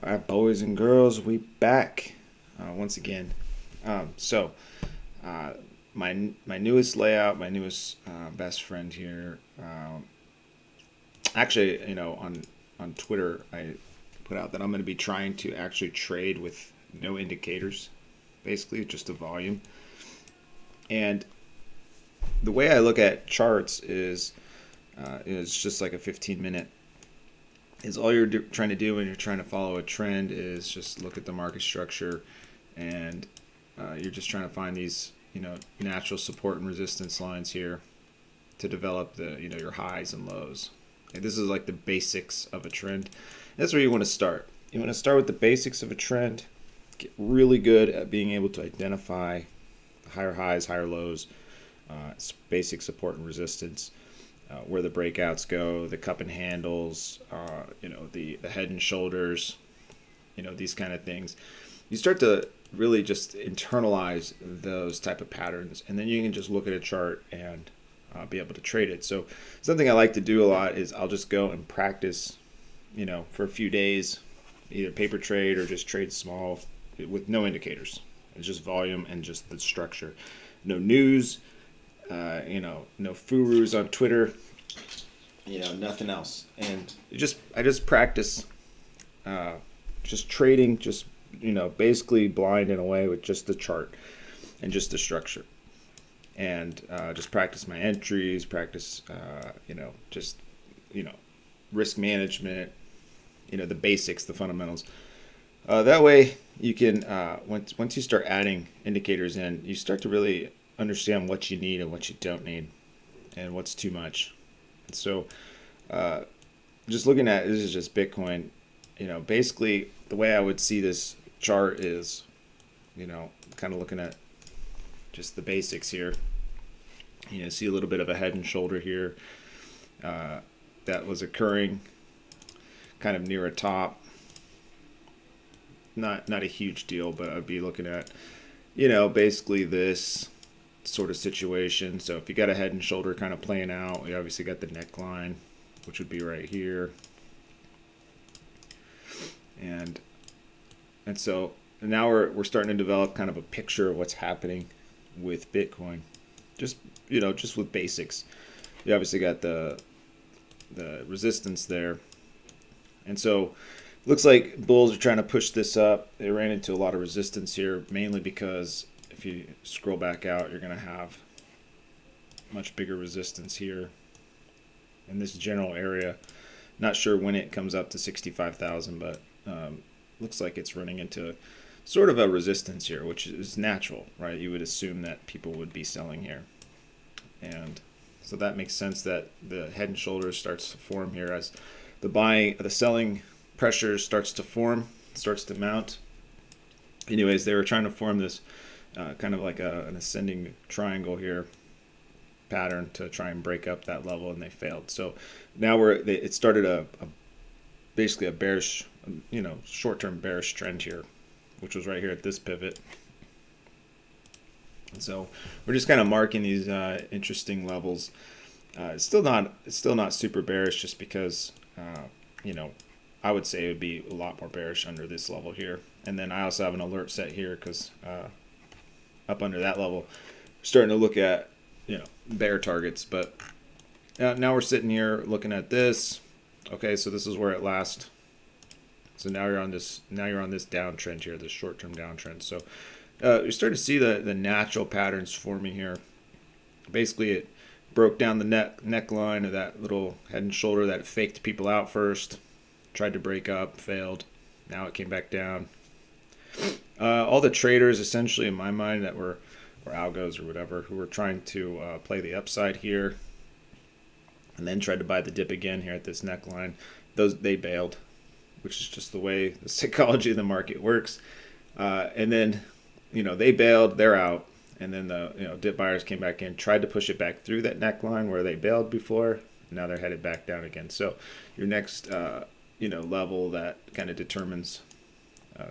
All right, boys and girls, we back once again. So, uh, my newest layout, my newest best friend here. Actually, on Twitter, I put out that I'm going to be trying to actually trade with no indicators, basically just a volume. And the way I look at charts is just like a 15-minute. Is all you're trying to do when you're trying to follow a trend is just look at the market structure, and you're just trying to find these natural support and resistance lines here to develop the your highs and lows. And this is like the basics of a trend. That's where you want to start. You want to start with the basics of a trend. Get really good at being able to identify higher highs, higher lows, basic support and resistance, where the breakouts go, the cup and handles, the head and shoulders, these kind of things. You start to really just internalize those type of patterns, and then you can just look at a chart and be able to trade it. So something I like to do a lot is I'll just go and practice, for a few days, either paper trade or just trade small with no indicators. It's just volume and just the structure. No news, no furus on Twitter, nothing else. And I just practice, just trading, just basically blind in a way with just the chart and just the structure, and just practice my entries, practice, just risk management, the basics, the fundamentals. That way, you can once you start adding indicators in, you start to really understand what you need and what you don't need, and what's too much. And so, just looking at this is just Bitcoin. Basically, the way I would see this chart is, kind of looking at just the basics here. See a little bit of a head and shoulder here that was occurring kind of near a top. Not a huge deal, but I'd be looking at, basically this sort of situation. So if you got a head and shoulder kind of playing out, you obviously got the neckline, which would be right here. And so now we're starting to develop kind of a picture of what's happening with Bitcoin. Just with basics. You obviously got the resistance there. And so looks like bulls are trying to push this up. They ran into a lot of resistance here, mainly because if you scroll back out, you're going to have much bigger resistance here in this general area. Not sure when it comes up to 65,000, but looks like it's running into sort of a resistance here, which is natural, right? You would assume that people would be selling here. And so that makes sense that the head and shoulders starts to form here as the selling pressure starts to form, starts to mount. Anyways, they were trying to form this kind of like an ascending triangle here pattern to try and break up that level, and they failed. So now it started basically a bearish, short-term bearish trend here, which was right here at this pivot. And so we're just kind of marking these interesting levels. It's still not super bearish, just because I would say it would be a lot more bearish under this level here. And then I also have an alert set here because up under that level, we're starting to look at bear targets. But now we're sitting here looking at this. Okay, so this is where it last. So now you're on this downtrend here, this short-term downtrend. So you're starting to see the natural patterns forming here. Basically, it broke down the neckline of that little head and shoulder that faked people out first. Tried to break up, failed. Now it came back down. All the traders, essentially, in my mind, that were or algos or whatever, who were trying to play the upside here, and then tried to buy the dip again here at this neckline, they bailed, which is just the way the psychology of the market works. And then, they bailed, they're out, and then the dip buyers came back in, tried to push it back through that neckline where they bailed before. Now they're headed back down again. So your next level that kind of determines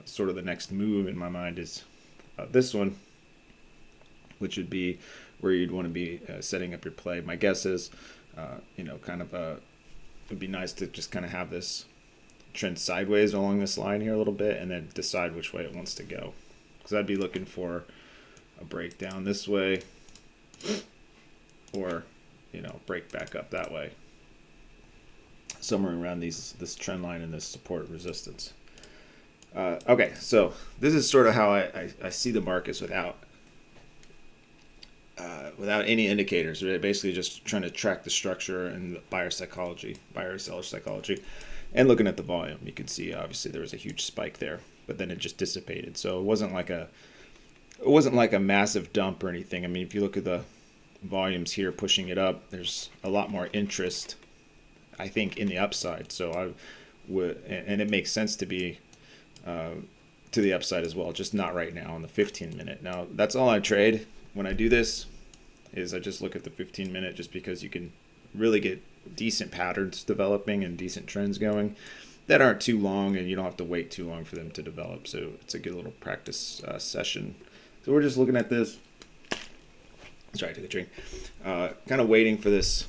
sort of the next move in my mind is this one, which would be where you'd want to be setting up your play. My guess is, it'd be nice to just kind of have this trend sideways along this line here a little bit, and then decide which way it wants to go. Because I'd be looking for a breakdown this way, or break back up that way, somewhere around this trend line and this support resistance. Okay, so this is sort of how I see the markets without any indicators. We're basically just trying to track the structure and the buyer seller psychology, and looking at the volume. You can see obviously there was a huge spike there, but then it just dissipated. So it wasn't like a massive dump or anything. I mean, if you look at the volumes here pushing it up, there's a lot more interest, I think, in the upside. So I would, and it makes sense to be to the upside as well, just not right now on the 15-minute. Now that's all I trade when I do this, is I just look at the 15-minute, just because you can really get decent patterns developing and decent trends going that aren't too long, and you don't have to wait too long for them to develop. So it's a good little practice session. So we're just looking at this. Sorry, I took a drink. Kind of waiting for this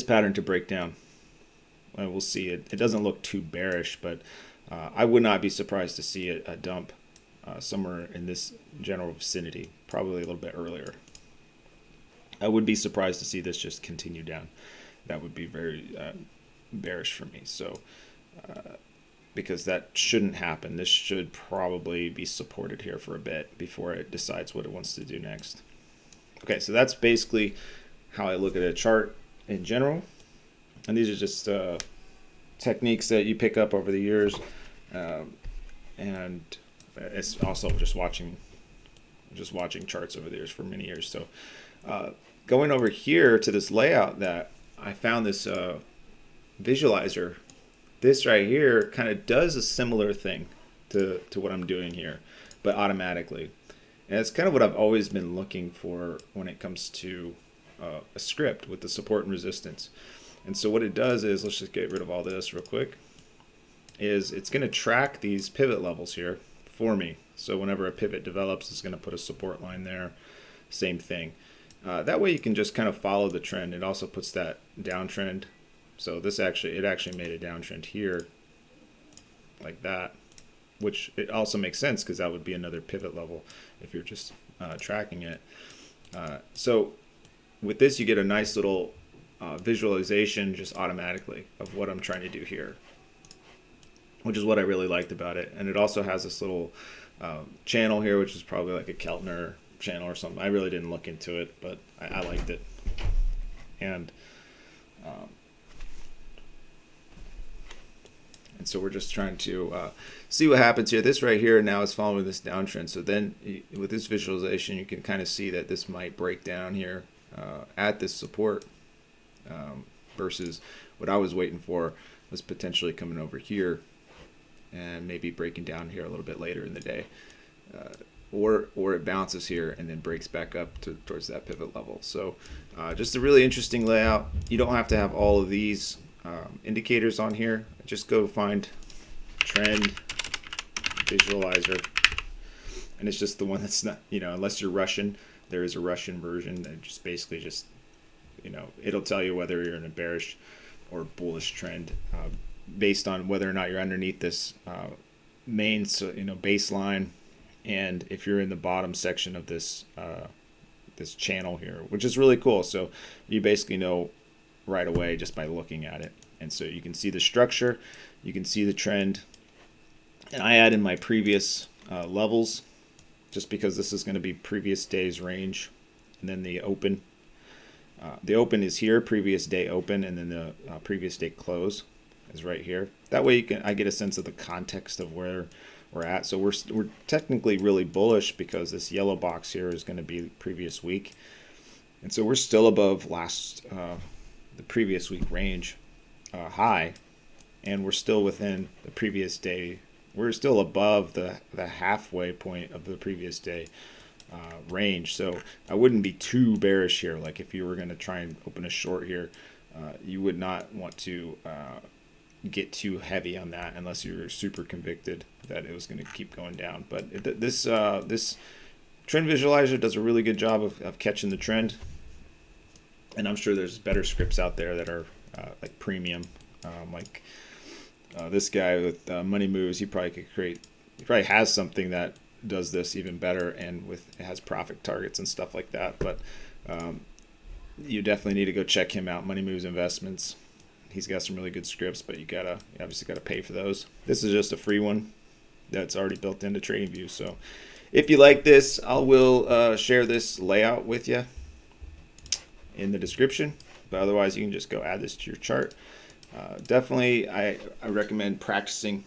pattern to break down. We'll see. It doesn't look too bearish, but I would not be surprised to see a dump somewhere in this general vicinity, probably a little bit earlier. I would be surprised to see this just continue down. That would be very bearish for me. So, because that shouldn't happen. This should probably be supported here for a bit before it decides what it wants to do next. Okay, so that's basically how I look at a chart in general. And these are just techniques that you pick up over the years. And it's also just watching charts over the years for many years. So going over here to this layout that I found, this visualizer, this right here kind of does a similar thing to what I'm doing here, but automatically. And it's kind of what I've always been looking for when it comes to a script with the support and resistance. And so what it does is, let's just get rid of all this real quick, is it's going to track these pivot levels here for me. So whenever a pivot develops, it's going to put a support line there. Same thing. That way you can just kind of follow the trend. It also puts that downtrend. So it actually made a downtrend here like that, which it also makes sense because that would be another pivot level if you're just tracking it. So with this, you get a nice little visualization just automatically of what I'm trying to do here, which is what I really liked about it. And it also has this little channel here, which is probably like a Keltner channel or something. I really didn't look into it, but I liked it. And so we're just trying to see what happens here. This right here now is following this downtrend. So then with this visualization, you can kind of see that this might break down here at this support, versus what I was waiting for was potentially coming over here and maybe breaking down here a little bit later in the day. Or it bounces here and then breaks back up towards that pivot level. So just a really interesting layout. You don't have to have all of these indicators on here. Just go find trend visualizer, and it's just the one that's not, unless you're Russian, there is a Russian version that just basically just, it'll tell you whether you're in a bearish or bullish trend based on whether or not you're underneath this main baseline, and if you're in the bottom section of this this channel here, which is really cool. So you basically know right away just by looking at it. And so you can see the structure, you can see the trend, and I add in my previous levels just because this is going to be previous day's range, and then the open. The open is here, previous day open, and then the previous day close is right here. That way I get a sense of the context of where we're at. So we're technically really bullish because this yellow box here is going to be previous week, and so we're still above the previous week range high, and we're still within the previous day. We're still above the halfway point of the previous day range. So I wouldn't be too bearish here. Like if you were going to try and open a short here, you would not want to get too heavy on that unless you're super convicted that it was going to keep going down. But this trend visualizer does a really good job of catching the trend. And I'm sure there's better scripts out there that are like premium, like This guy with Money Moves, he probably has something that does this even better, and it has profit targets and stuff like that. But you definitely need to go check him out. Money Moves Investments. He's got some really good scripts, but you obviously gotta pay for those. This is just a free one that's already built into TradingView. So if you like this, I will share this layout with you in the description. But otherwise, you can just go add this to your chart. Definitely, I recommend practicing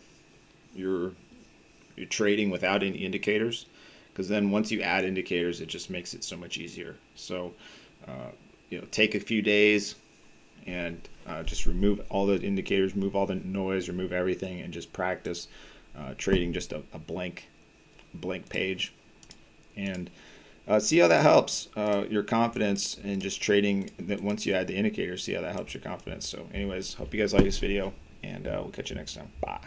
your trading without any indicators, because then once you add indicators, it just makes it so much easier. So, take a few days and just remove all the indicators, remove all the noise, remove everything, and just practice trading just a blank page, and see how that helps your confidence in just trading. That once you add the indicators, see how that helps your confidence. So anyways, hope you guys like this video, and we'll catch you next time. Bye.